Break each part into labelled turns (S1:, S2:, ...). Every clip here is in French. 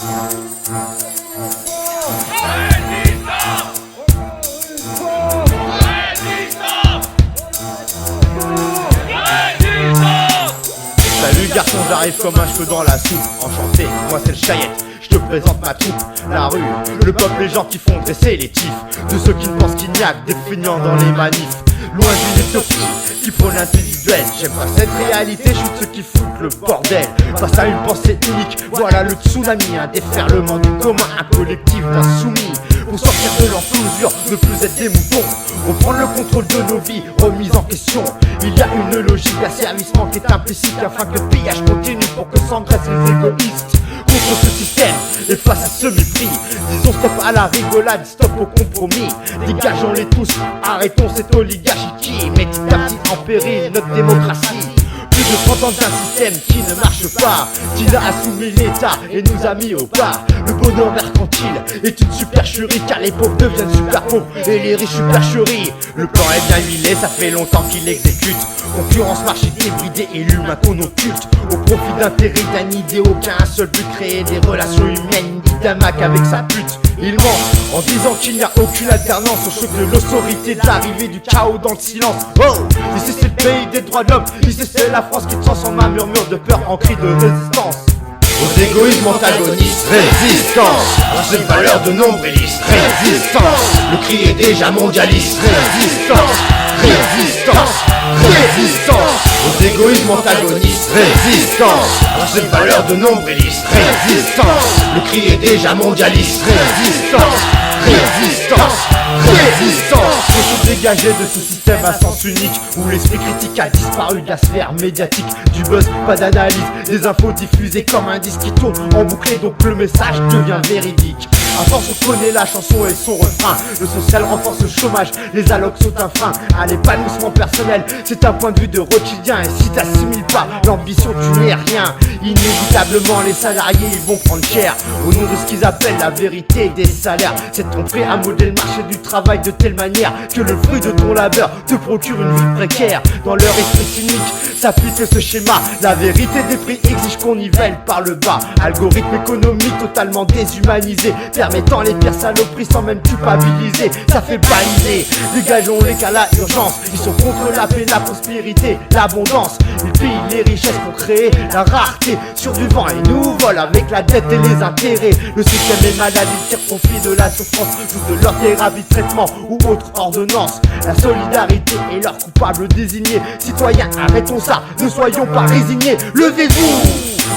S1: Salut garçon, j'arrive comme un cheveu dans la soupe. Enchanté, moi c'est le Chayette. Je te présente ma troupe, la rue, le peuple, les gens qui font dresser les tifs. De ceux qui ne pensent qu'il n'y a que des feignants dans les manifs. Loin d'une utopie qui prône l'individuel. J'aime pas cette réalité, je suis de ceux qui foutent le bordel. Face à une pensée unique, voilà le tsunami. Un déferlement du commun, un collectif d'insoumis. Pour sortir de l'enclosure, ne plus être des moutons. Reprendre le contrôle de nos vies, remise en question. Il y a une logique d'asservissement qui est implicite, afin que le pillage continue pour que s'engraissent les égoïstes. Contre ce système et face à ce mépris, disons stop à la rigolade, stop au compromis. Dégageons-les tous, arrêtons cette oligarchie qui met petit à petit en péril notre démocratie. Plus de 30 ans d'un système qui ne marche pas, qui a assoumis l'État et nous a mis au pas. Le bonheur mercantile est une supercherie, car les pauvres deviennent super pauvres et les riches supercheries. Le plan est bien huilé, ça fait longtemps qu'il l'exécute. Concurrence, marché débridé et l'humain qu'on occulte. Au profit d'intérêts, d'un idée, aucun seul but, créer des relations humaines. Dit d'un Mac avec sa pute, il ment en disant qu'il n'y a aucune alternance. Au choc de l'autorité, de l'arrivée du chaos dans le silence. Oh, ici c'est le pays des droits de l'homme, ici c'est la France qui transforme un murmure de peur en cri de résistance.
S2: Aux égoïsmes antagonistes, résistance. À cette valeur de nombriliste, résistance. Le cri est déjà mondialiste, résistance. Résistance, résistance. Aux égoïsmes antagonistes, résistance. À cette valeur de nombriliste, résistance. Le cri est déjà mondialiste, résistance. Résistance, résistance.
S1: Faut se dégager de ce système à sens unique où l'esprit critique a disparu de la sphère médiatique. Du buzz, pas d'analyse, des infos diffusées comme un disque qui tourne en boucle, donc le message devient véridique. À force on connaît la chanson et son refrain. Le social renforce le chômage, les allocs sont un frein à l'épanouissement personnel, c'est un point de vue de quotidien. Et si t'assimiles pas l'ambition, tu n'es rien. Inévitablement les salariés ils vont prendre cher au nom de ce qu'ils appellent la vérité des salaires. C'est tromper à modeler le marché du travail de telle manière que le fruit de ton labeur te procure une vie précaire. Dans leur esprit cynique s'applique ce schéma. La vérité des prix exige qu'on nivelle par le bas. Algorithme économique totalement déshumanisé, permettant les pires saloperies sans même culpabiliser. Ça fait baliser, dégageons-les qu'à la urgence. Ils sont contre la paix, la prospérité, l'abondance. Ils pillent les richesses pour créer la rareté sur du vent et nous volent avec la dette et les intérêts. Le système est malade, ils tirent profit de la souffrance, jouent de leur thérapie, traitement ou autre ordonnance. La solidarité est leur coupable désigné. Citoyens, arrêtons ça, ne soyons pas résignés. Levez-vous!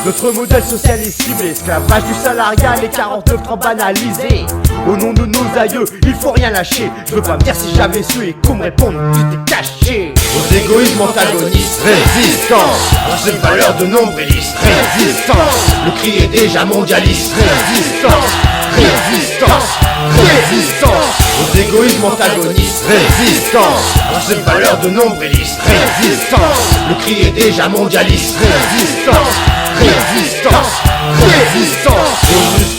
S1: Notre modèle social est ciblé, esclavage du salariat, les 49 ans banalisés. Au nom de nos aïeux, il faut rien lâcher. Je veux pas me dire si j'avais su et qu'on me réponde, tu t'es caché.
S2: Aux égoïsmes antagonistes, résistance. À cette valeur de nombriliste, résistance. Le cri est déjà mondialiste, résistance. Résistance, résistance. Aux égoïsmes antagonistes, résistance. À cette valeur de nombriliste, résistance. Le cri est déjà mondialiste, résistance. Résistance, résistance.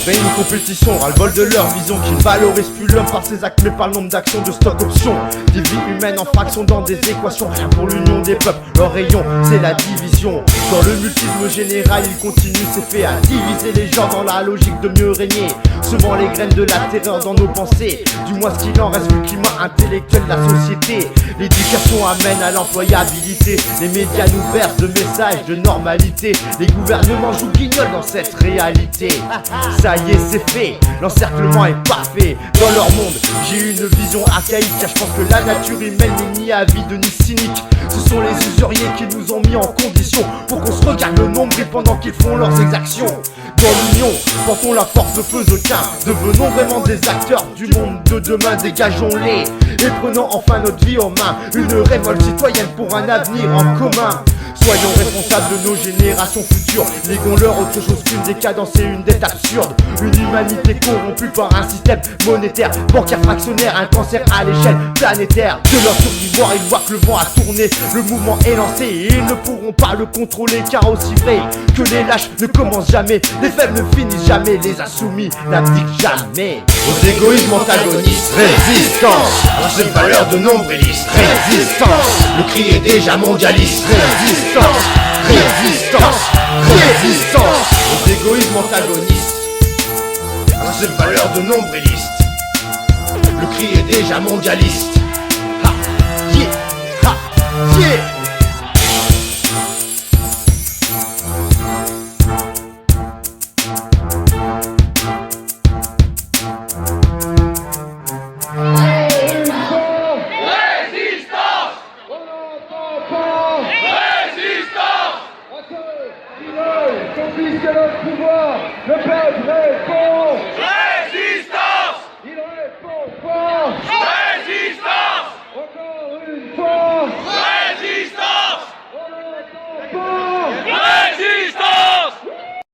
S1: Mais une compétition, ras-le-bol de leur vision qui ne valorise plus l'homme par ses actes mais par le nombre d'actions de stock options. Des vies humaines en fraction dans des équations, rien pour l'union des peuples, leur rayon c'est la division. Dans le multisme général il continue ses faits à diviser les gens dans la logique de mieux régner, semant les graines de la terreur dans nos pensées. Du moins ce qu'il en reste du climat intellectuel de la société. L'éducation amène à l'employabilité, les médias nous bercent de messages de normalité. Les gouvernements jouent guignol dans cette réalité. Ça y est c'est fait, l'encerclement est parfait. Dans leur monde, j'ai une vision archaïque, car je pense que la nature humaine n'est ni avide ni cynique. Ce sont les usuriers qui nous ont mis en condition pour qu'on se regarde le nombril pendant qu'ils font leurs exactions. Dans l'union, portons la force de feu aucun. Devenons vraiment des acteurs du monde de demain, dégageons-les et prenons enfin notre vie en main. Une révolte citoyenne pour un avenir en commun. Soyons responsables de nos générations futures. Léguons-leur autre chose qu'une décadence et une dette absurde. Une humanité corrompue par un système monétaire, bancaire fractionnaire, un cancer à l'échelle planétaire. De leur tour d'ivoire, ils voient que le vent a tourné. Le mouvement est lancé et ils ne pourront pas le contrôler, car aussi vrai que les lâches ne commencent jamais, les faibles ne finissent jamais, les insoumis n'abdiquent jamais.
S2: Aux égoïsmes antagonistes, résistance. À cette valeur de nombriliste, résistance. Le cri est déjà mondialiste, résistance. Résistance, résistance. Aux égoïsmes antagonistes, à ces valeurs de nombrilistes. Le cri est déjà mondialiste. Ha, yeah, ha, yeah.